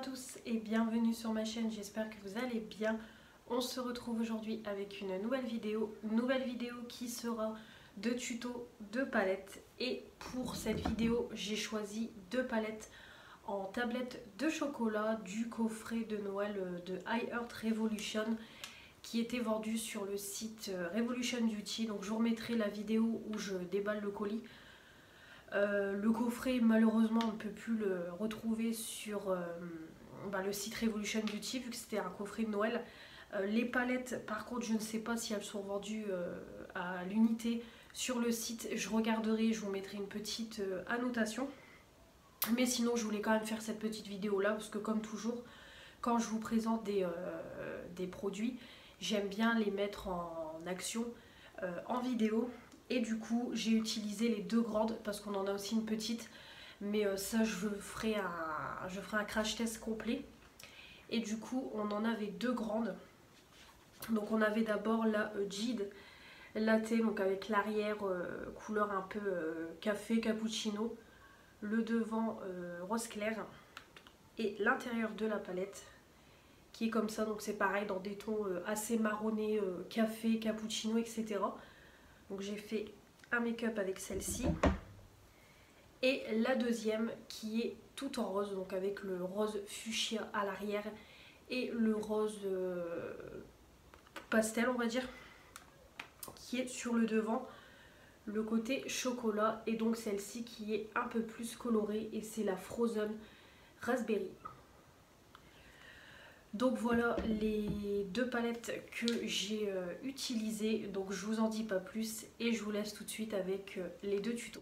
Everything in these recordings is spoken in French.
tous et bienvenue sur ma chaîne, j'espère que vous allez bien. On se retrouve aujourd'hui avec une nouvelle vidéo qui sera de tuto de palettes. Et pour cette vidéo, j'ai choisi deux palettes en tablette de chocolat du coffret de Noël de iHeart Revolution qui était vendu sur le site Revolution Beauty. Donc je vous remettrai la vidéo où je déballe le colis. Le coffret, malheureusement, on ne peut plus le retrouver sur le site Revolution Beauty vu que c'était un coffret de Noël. Les palettes, par contre, je ne sais pas si elles sont vendues à l'unité sur le site. Je regarderai, je vous mettrai une petite annotation. Mais sinon, je voulais quand même faire cette petite vidéo là parce que, comme toujours, quand je vous présente des produits, j'aime bien les mettre en action en vidéo. Et du coup, j'ai utilisé les deux grandes parce qu'on en a aussi une petite. Mais ça, je ferai un crash test complet. Et du coup, on en avait deux grandes. Donc on avait d'abord la Jade Latte, donc avec l'arrière couleur un peu café cappuccino. Le devant rose clair. Et l'intérieur de la palette qui est comme ça. Donc c'est pareil dans des tons assez marronnés, café, cappuccino, etc. Donc j'ai fait un make-up avec celle-ci. Et la deuxième qui est tout en rose, donc avec le rose fuchsia à l'arrière et le rose pastel, on va dire, qui est sur le devant, le côté chocolat. Et donc celle-ci qui est un peu plus colorée et c'est la Frozen Raspberry. Donc voilà les deux palettes que j'ai utilisées. Donc je vous en dis pas plus et je vous laisse tout de suite avec les deux tutos.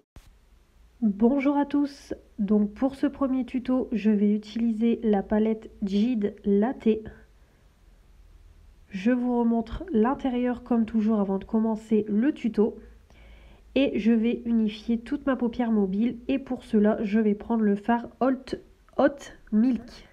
Bonjour à tous, donc pour ce premier tuto, je vais utiliser la palette Jade Latte. Je vous remontre l'intérieur comme toujours avant de commencer le tuto. Et je vais unifier toute ma paupière mobile et pour cela, je vais prendre le fard Hot Milk.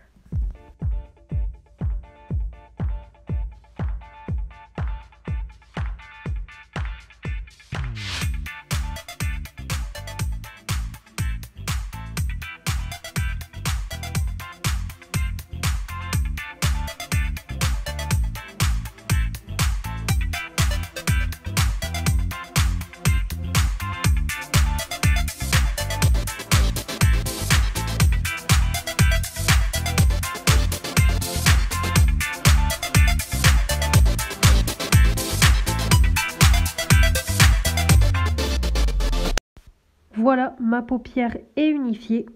Voilà, ma paupière est unifiée.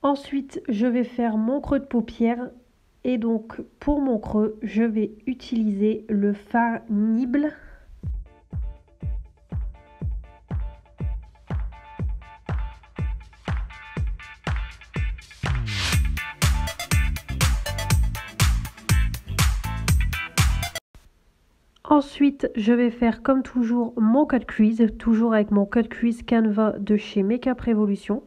Ensuite, je vais faire mon creux de paupière. Et donc, pour mon creux, je vais utiliser le fard Nibble. Ensuite, je vais faire comme toujours mon cut crease, toujours avec mon cut crease Canva de chez Makeup Revolution.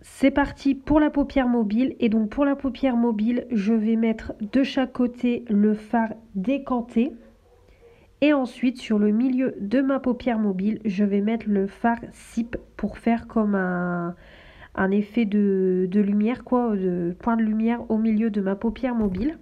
C'est parti pour la paupière mobile. Et donc pour la paupière mobile, je vais mettre de chaque côté le fard décanté. Et ensuite, sur le milieu de ma paupière mobile, je vais mettre le fard Sip pour faire comme un effet de lumière, quoi, de point de lumière au milieu de ma paupière mobile.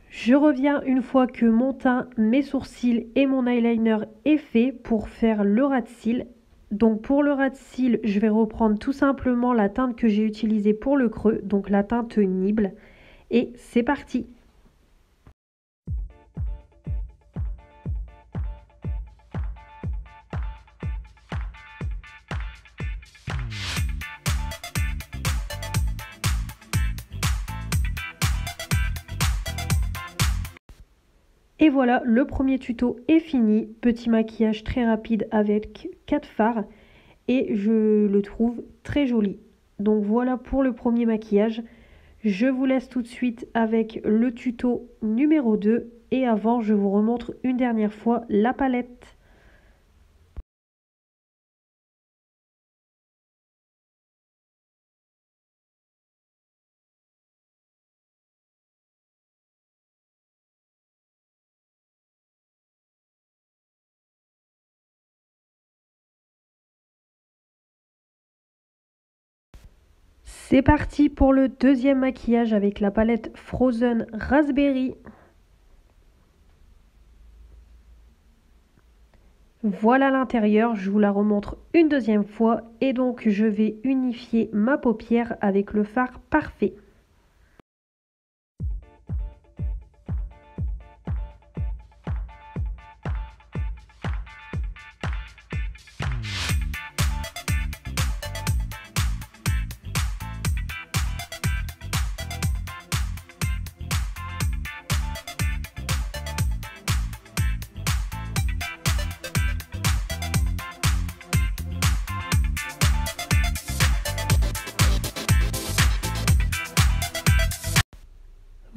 Je reviens une fois que mon teint, mes sourcils et mon eyeliner est fait pour faire le ras de cils. Donc pour le ras de cils, je vais reprendre tout simplement la teinte que j'ai utilisée pour le creux, donc la teinte Nibble. Et c'est parti! Et voilà, le premier tuto est fini. Petit maquillage très rapide avec 4 fards et je le trouve très joli. Donc voilà pour le premier maquillage. Je vous laisse tout de suite avec le tuto numéro 2 et avant je vous remontre une dernière fois la palette. C'est parti pour le deuxième maquillage avec la palette Frozen Raspberry. Voilà l'intérieur, je vous la remontre une deuxième fois et donc je vais unifier ma paupière avec le fard parfait.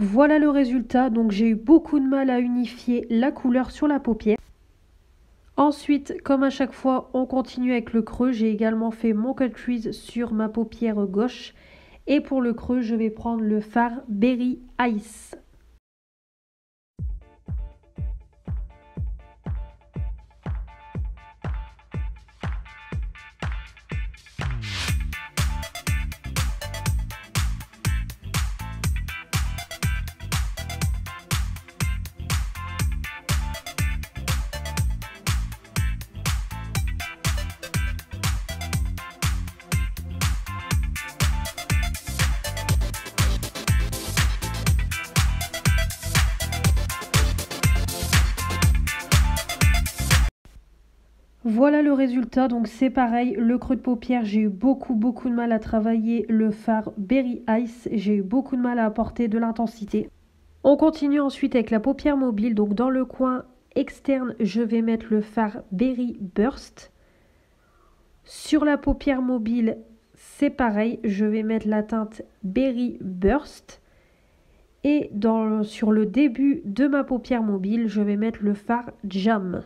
Voilà le résultat, donc j'ai eu beaucoup de mal à unifier la couleur sur la paupière. Ensuite, comme à chaque fois, on continue avec le creux. J'ai également fait mon cut crease sur ma paupière gauche. Et pour le creux, je vais prendre le fard Berry Ice. Voilà le résultat, donc c'est pareil, le creux de paupière, j'ai eu beaucoup de mal à travailler le fard Berry Ice, j'ai eu beaucoup de mal à apporter de l'intensité. On continue ensuite avec la paupière mobile, donc dans le coin externe, je vais mettre le fard Berry Burst. Sur la paupière mobile, c'est pareil, je vais mettre la teinte Berry Burst. Et sur le début de ma paupière mobile, je vais mettre le fard Jam.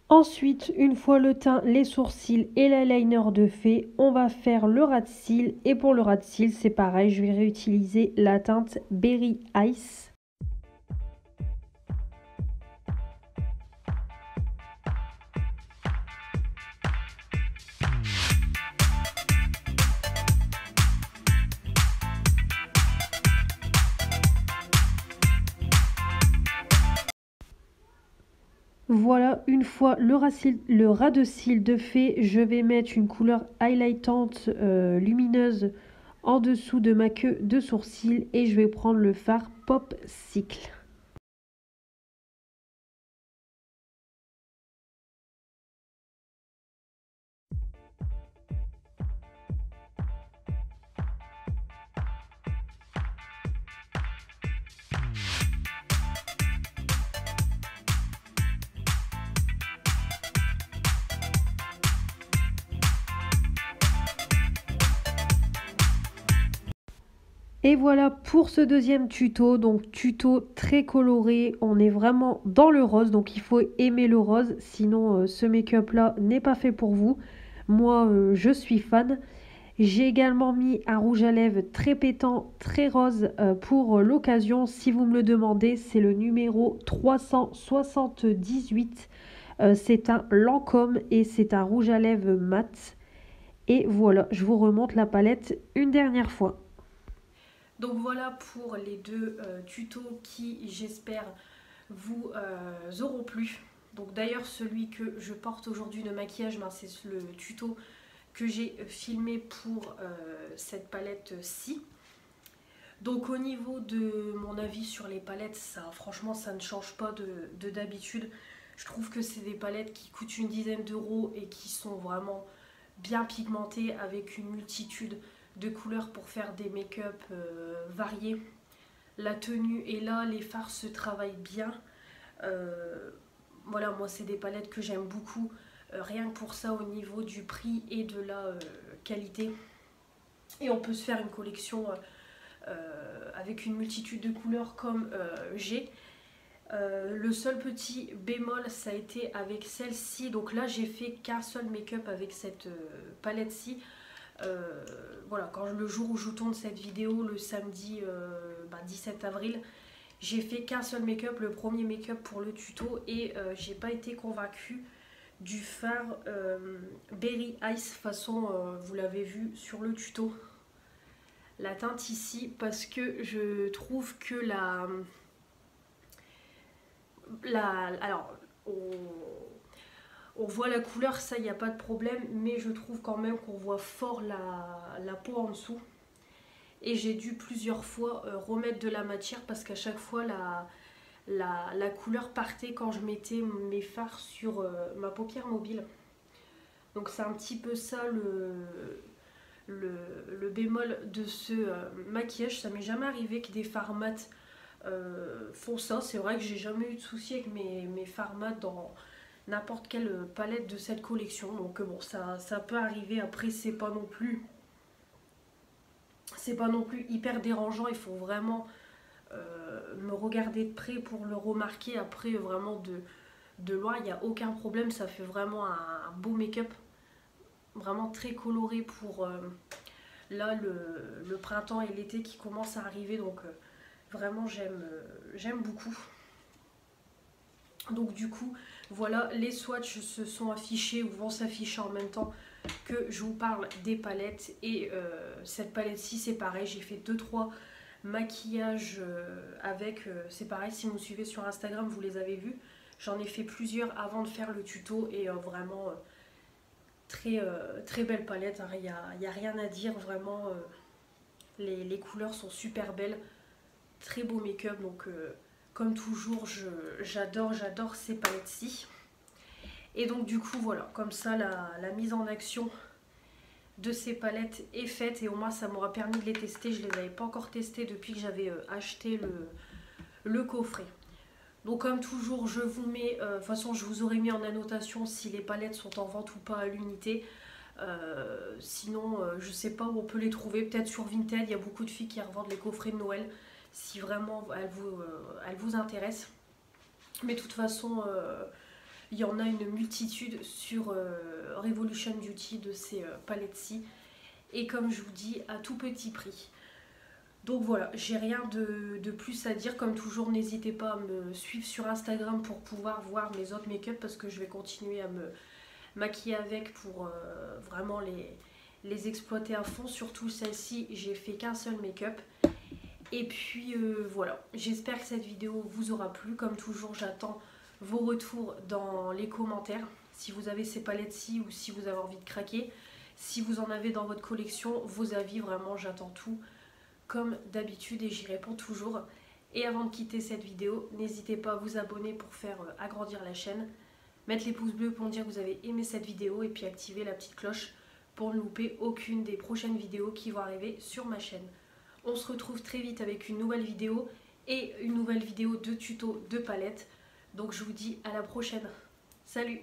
Ensuite, une fois le teint, les sourcils et l'eyeliner de fait, on va faire le ras de cils. Et pour le ras de cils, c'est pareil, je vais réutiliser la teinte Berry Ice. Voilà, une fois le ras de cils de fait, je vais mettre une couleur highlightante lumineuse en dessous de ma queue de sourcil et je vais prendre le fard Pop Cycle. Et voilà pour ce deuxième tuto, donc tuto très coloré, on est vraiment dans le rose, donc il faut aimer le rose, sinon ce make-up là n'est pas fait pour vous. Moi je suis fan. J'ai également mis un rouge à lèvres très pétant, très rose pour l'occasion. Si vous me le demandez, c'est le numéro 378. C'est un Lancôme et c'est un rouge à lèvres mat. Et voilà, je vous remonte la palette une dernière fois. Donc voilà pour les deux tutos qui, j'espère, vous auront plu. Donc d'ailleurs celui que je porte aujourd'hui de maquillage, ben, c'est le tuto que j'ai filmé pour cette palette-ci. Donc au niveau de mon avis sur les palettes, ça, franchement ça ne change pas de d'habitude. Je trouve que c'est des palettes qui coûtent une dizaine d'euros et qui sont vraiment bien pigmentées avec une multitude de couleurs pour faire des make-up variés. La tenue est là, les fards se travaillent bien. Voilà, moi c'est des palettes que j'aime beaucoup, rien que pour ça au niveau du prix et de la qualité. Et on peut se faire une collection avec une multitude de couleurs comme j'ai. Le seul petit bémol ça a été avec celle-ci, donc là j'ai fait qu'un seul make-up avec cette palette-ci. Voilà, le jour où je tourne cette vidéo, le samedi 17 avril, j'ai fait qu'un seul make-up, le premier make-up pour le tuto, et j'ai pas été convaincue du fard Berry Ice façon vous l'avez vu sur le tuto, la teinte ici, parce que je trouve que alors on voit la couleur, ça il n'y a pas de problème, mais je trouve quand même qu'on voit fort la peau en dessous. Et j'ai dû plusieurs fois remettre de la matière parce qu'à chaque fois la couleur partait quand je mettais mes fards sur ma paupière mobile. Donc c'est un petit peu ça le bémol de ce maquillage. Ça m'est jamais arrivé que des fards mat font ça. C'est vrai que j'ai jamais eu de souci avec mes fards mat dans n'importe quelle palette de cette collection. Donc bon, ça peut arriver. Après, c'est pas non plus hyper dérangeant. Il faut vraiment me regarder de près pour le remarquer. Après, vraiment de loin, il n'y a aucun problème. Ça fait vraiment un beau make-up. Vraiment très coloré pour là le printemps et l'été qui commencent à arriver. Donc vraiment, j'aime beaucoup. Donc du coup, voilà, les swatchs se sont affichés ou vont s'afficher en même temps que je vous parle des palettes. Et cette palette-ci, c'est pareil, j'ai fait 2-3 maquillages avec, c'est pareil, si vous me suivez sur Instagram, vous les avez vus. J'en ai fait plusieurs avant de faire le tuto et vraiment très belle palette, il n'y a rien à dire, vraiment les couleurs sont super belles, très beau make-up, donc comme toujours j'adore ces palettes-ci. Et donc du coup voilà, comme ça la mise en action de ces palettes est faite et au moins ça m'aura permis de les tester. Je ne les avais pas encore testées depuis que j'avais acheté le coffret. Donc comme toujours je vous mets, de toute façon je vous aurais mis en annotation si les palettes sont en vente ou pas à l'unité. Sinon je sais pas où on peut les trouver, peut-être sur Vinted, il y a beaucoup de filles qui revendent les coffrets de Noël si vraiment elles vous intéressent. Mais de toute façon il y en a une multitude sur Revolution Beauty de ces palettes-ci. Et comme je vous dis, à tout petit prix. Donc voilà, j'ai rien de plus à dire. Comme toujours, n'hésitez pas à me suivre sur Instagram pour pouvoir voir mes autres make-up parce que je vais continuer à me maquiller avec pour vraiment les exploiter à fond. Surtout celle-ci, j'ai fait qu'un seul make-up. Et puis voilà, j'espère que cette vidéo vous aura plu. Comme toujours, j'attends vos retours dans les commentaires. Si vous avez ces palettes-ci ou si vous avez envie de craquer. Si vous en avez dans votre collection, vos avis, vraiment j'attends tout comme d'habitude et j'y réponds toujours. Et avant de quitter cette vidéo, n'hésitez pas à vous abonner pour faire agrandir la chaîne. Mettre les pouces bleus pour me dire que vous avez aimé cette vidéo et puis activer la petite cloche pour ne louper aucune des prochaines vidéos qui vont arriver sur ma chaîne. On se retrouve très vite avec une nouvelle vidéo et une nouvelle vidéo de tuto de palette. Donc je vous dis à la prochaine. Salut!